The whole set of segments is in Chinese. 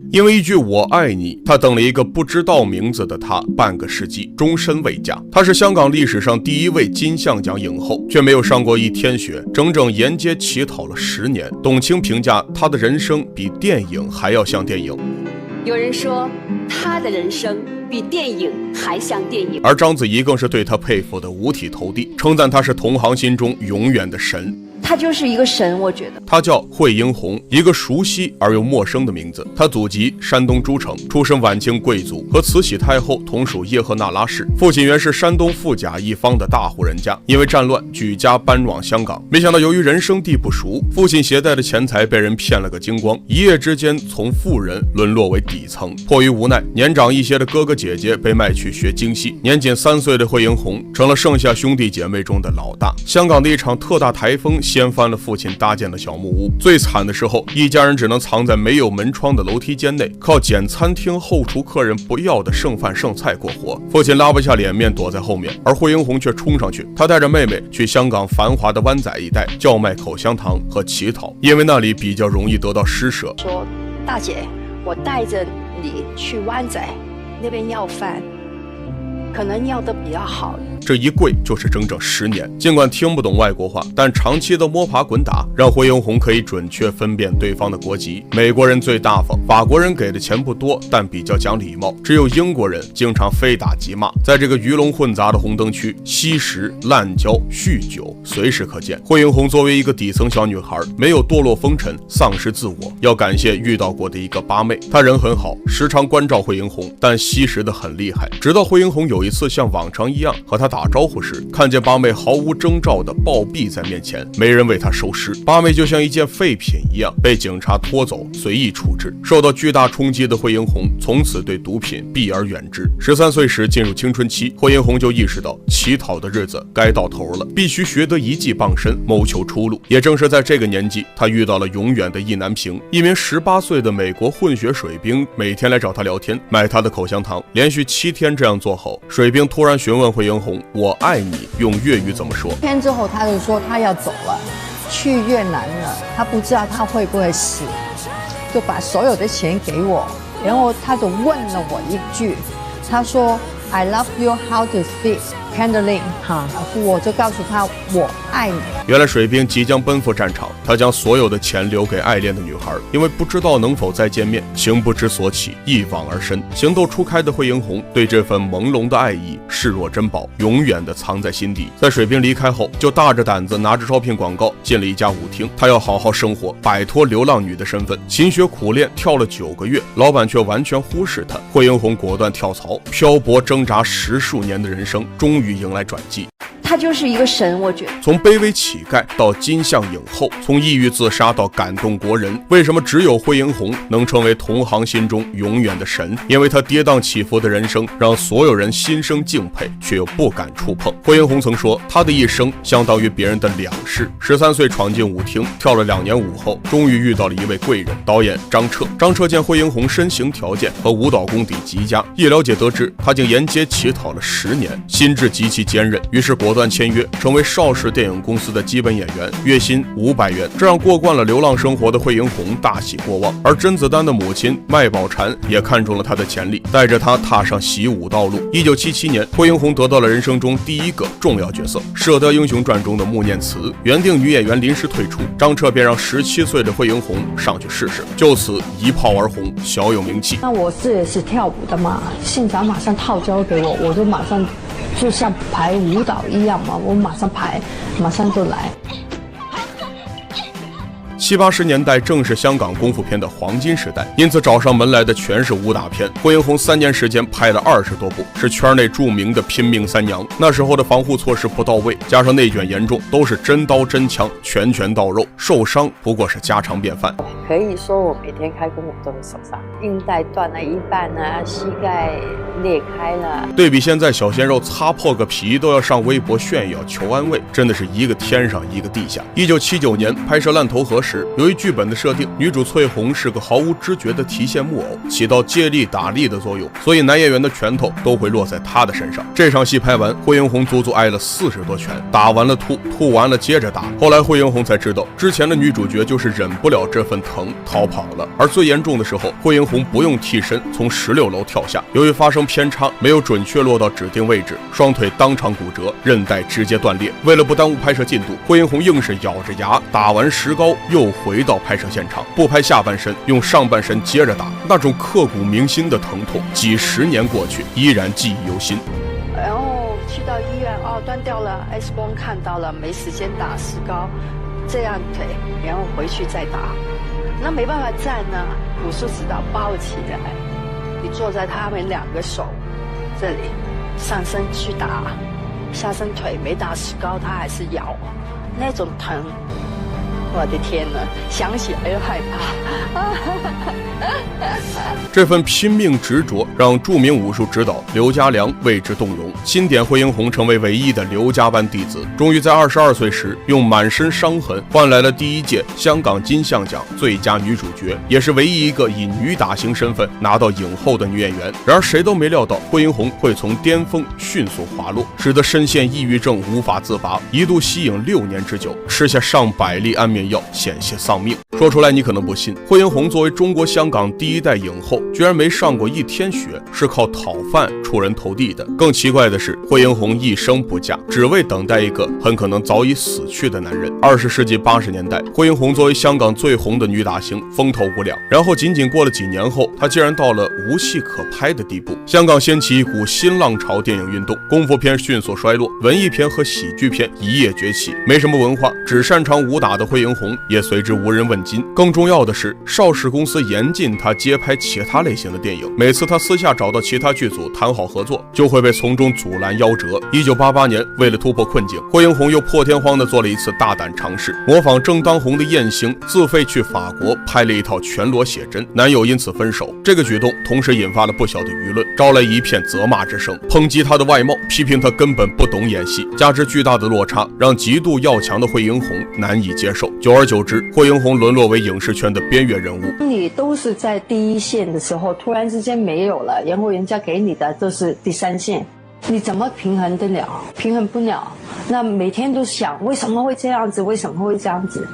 因为一句我爱你，他等了一个不知道名字的他半个世纪，终身未嫁。她是香港历史上第一位金像奖影后，却没有上过一天学，整整沿街乞讨了10年。董卿评价她的人生比电影还要像电影。有人说她的人生比电影还像电影，而章子怡更是对她佩服的五体投地，称赞她是同行心中永远的神。她就是一个神，我觉得。她叫惠英红，一个熟悉而又陌生的名字。她祖籍山东诸城，出身晚清贵族，和慈禧太后同属叶赫那拉氏。父亲原是山东富甲一方的大户人家，因为战乱举家搬往香港。没想到由于人生地不熟，父亲携带的钱财被人骗了个精光，一夜之间从富人沦落为底层。迫于无奈，年长一些的哥哥姐姐被卖去学京戏，年仅3岁的惠英红成了剩下兄弟姐妹中的老大。香港的一场特大台风掀翻了父亲搭建的小木屋，最惨的时候，一家人只能藏在没有门窗的楼梯间内，靠捡餐厅后厨客人不要的剩饭剩菜过活。父亲拉不下脸面躲在后面，而惠英红却冲上去，她带着妹妹去香港繁华的湾仔一带叫卖口香糖和乞讨，因为那里比较容易得到施舍。说大姐，我带着你去湾仔那边要饭，可能要的比较好。这一跪就是整整10年，尽管听不懂外国话，但长期的摸爬滚打让惠英红可以准确分辨对方的国籍。美国人最大方，法国人给的钱不多，但比较讲礼貌，只有英国人经常非打即骂。在这个鱼龙混杂的红灯区，吸食、滥交、酗酒随时可见。惠英红作为一个底层小女孩，没有堕落风尘、丧失自我，要感谢遇到过的一个八妹。她人很好，时常关照惠英红，但吸食的很厉害。直到惠英红有一次像往常一样和她打招呼时，看见八妹毫无征兆的暴毙在面前，没人为她收尸，八妹就像一件废品一样被警察拖走，随意处置。受到巨大冲击的惠英红从此对毒品避而远之。13岁时进入青春期，惠英红就意识到乞讨的日子该到头了，必须学得一技傍身，谋求出路。也正是在这个年纪，她遇到了永远的意难平，一名18岁的美国混血水兵，每天来找她聊天，买她的口香糖。连续7天这样做后，水兵突然询问惠英红，我爱你用粤语怎么说？天之后他就说他要走了，去越南了，他不知道他会不会死，就把所有的钱给我，然后他就问了我一句，他说 I love you how to speak handling 我就告诉他我爱你。原来水兵即将奔赴战场，他将所有的钱留给爱恋的女孩，因为不知道能否再见面，情不知所起，一往而深。情窦初开的惠英红对这份朦胧的爱意视若珍宝，永远的藏在心底。在水兵离开后，就大着胆子拿着招聘广告进了一家舞厅，他要好好生活，摆脱流浪女的身份。勤学苦练跳了9个月，老板却完全忽视他。惠英红果断跳槽，漂泊挣扎10数年的人生终于迎来转机。她就是一个神，我觉得。从卑微乞丐到金像影后，从抑郁自杀到感动国人，为什么只有惠英红能成为同行心中永远的神？因为她跌宕起伏的人生让所有人心生敬佩，却又不敢触碰。惠英红曾说，她的一生相当于别人的2世。13岁闯进舞厅，跳了2年舞后，终于遇到了一位贵人，导演张彻。张彻见惠英红身形条件和舞蹈功底极佳，一了解得知她竟沿街乞讨了10年，心智极其坚韧，于是果断签约，成为邵氏电影公司的基本演员，月薪500元。这让过惯了流浪生活的惠英红大喜过望，而甄子丹的母亲麦宝婵也看中了她的潜力，带着她踏上习武道路。1977年，惠英红得到了人生中第一个重要角色，《射雕英雄传》中的穆念慈。原定女演员临时退出，张彻便让17岁的惠英红上去试试，就此一炮而红，小有名气。那我也是跳舞的嘛，现场马上套交给我，我就马上就像排舞蹈一样嘛，我马上排，马上就来。70、80年代正是香港功夫片的黄金时代，因此找上门来的全是武打片。惠英红3年时间拍了20多部，是圈内著名的拼命三娘。那时候的防护措施不到位，加上内卷严重，都是真刀真枪，拳拳到肉，受伤不过是家常便饭。可以说我每天开工我都会受伤，韧带断了一半啊，膝盖裂开了。对比现在小鲜肉擦破个皮都要上微博炫耀求安慰，真的是一个天上一个地下。1979年拍摄《烂头河》时，时，由于剧本的设定，女主翠红是个毫无知觉的提线木偶，起到借力打力的作用，所以男演员的拳头都会落在她的身上。这场戏拍完，惠英红足足挨了40多拳，打完了吐完了接着打。后来惠英红才知道，之前的女主角就是忍不了这份疼逃跑了。而最严重的时候，惠英红不用替身从16楼跳下，由于发生偏差，没有准确落到指定位置，双腿当场骨折，韧带直接断裂。为了不耽误拍摄进度，惠英红硬是咬着牙打完石膏，又回到拍摄现场，不拍下半身，用上半身接着打。那种刻骨铭心的疼痛，几10年过去依然记忆犹新。然后去到医院，断掉了 X 光看到了，没时间打石膏，这样腿，然后回去再打。那没办法站呢，武术指导抱起来，你坐在他们2个手这里，上身去打，下身腿没打石膏，他还是咬，那种疼，我的天哪，想起来又害怕。这份拼命执着让著名武术指导刘家良为之动容，钦点惠英红成为唯一的刘家班弟子。终于在22岁时，用满身伤痕换来了第1届香港金像奖最佳女主角，也是唯一一个以女打星身份拿到影后的女演员。然而谁都没料到，惠英红会从巅峰迅速滑落，使得深陷抑郁症无法自拔，一度息影6年之久，吃下上百粒安眠药，险些丧命。说出来你可能不信，惠英红作为中国香港第1代影后，居然没上过1天学，是靠讨饭出人头地的。更奇怪的是，惠英红一生不嫁，只为等待一个很可能早已死去的男人。20世纪80年代，惠英红作为香港最红的女打星，风头无两。然后仅仅过了几年后，她竟然到了无戏可拍的地步。香港掀起一股新浪潮电影运动，功夫片迅速衰落，文艺片和喜剧片一夜崛起。没什么文化，只擅长武打的惠英红也随之无人问津。更重要的是，邵氏公司严禁她接拍其他类型的电影，每次她私下找到其他剧组谈好合作，就会被从中阻拦夭折。1988年，为了突破困境，惠英红又破天荒地做了一次大胆尝试，模仿正当红的艳星，自费去法国拍了一套全裸写真，男友因此分手。这个举动同时引发了不小的舆论，招来一片责骂之声，抨击她的外貌，批评她根本不懂演戏。加之巨大的落差，让极度要强的惠英红难以接受。久而久之，惠英红沦落为影视圈的边缘人物。你都是在第1线的时候，突然之间没有了，然后人家给你的都是第3线，你怎么平衡得了？平衡不了。那每天都想为什么会这样子，为什么会这样子。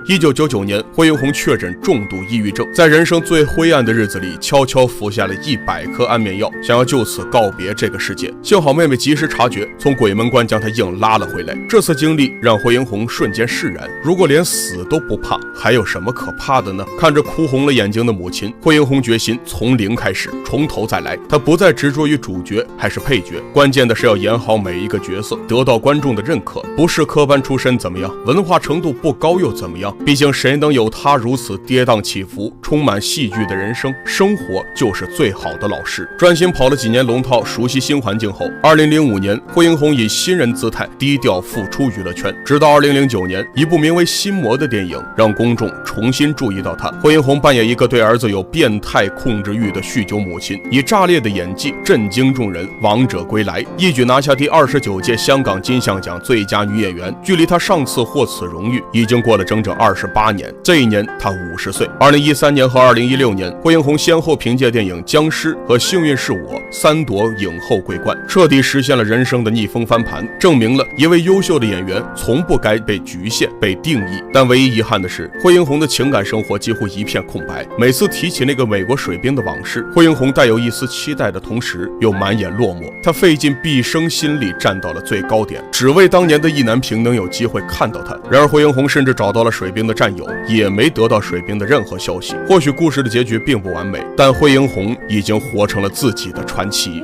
1999年，惠英红确诊重度抑郁症，在人生最灰暗的日子里，悄悄服下了100颗安眠药，想要就此告别这个世界。幸好妹妹及时察觉，从鬼门关将她硬拉了回来。这次经历让惠英红瞬间释然，如果连死都不怕，还有什么可怕的呢？看着哭红了眼睛的母亲，惠英红决心从零开始，从头再来。她不再执着于主角还是配角，关键的是要演好每一个角色，得到观众的认可。不是科班出身怎么样，文化程度不高又怎么样？毕竟谁能有他如此跌宕起伏、充满戏剧的人生？生活就是最好的老师。专心跑了几年龙套，熟悉新环境后，2005年，惠英红以新人姿态低调复出娱乐圈。直到2009年，一部名为《心魔》的电影让公众重新注意到她。惠英红扮演一个对儿子有变态控制欲的酗酒母亲，以炸裂的演技震惊众人，王者归来，一举拿下第29届香港金像奖最佳女演员。距离她上次获此荣誉已经过了整整28年，这一年她50岁。2013年和2016年，惠英红先后凭借电影《僵尸》和《幸运是我》3夺影后桂冠，彻底实现了人生的逆风翻盘，证明了一位优秀的演员从不该被局限、被定义。但唯一遗憾的是，惠英红的情感生活几乎一片空白。每次提起那个美国水兵的往事，惠英红带有一丝期待的同时，又满眼落寞。她费尽毕生心力站到了最高点，只为当年的意难平能有机会看到她。然而惠英红甚至找到了水兵的战友，也没得到水兵的任何消息。或许故事的结局并不完美，但惠英红已经活成了自己的传奇。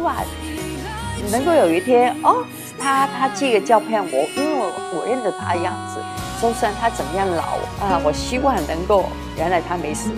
能够有一天他这个照片因为我认得他的样子，就算他怎么样老我希望能够原来他没死。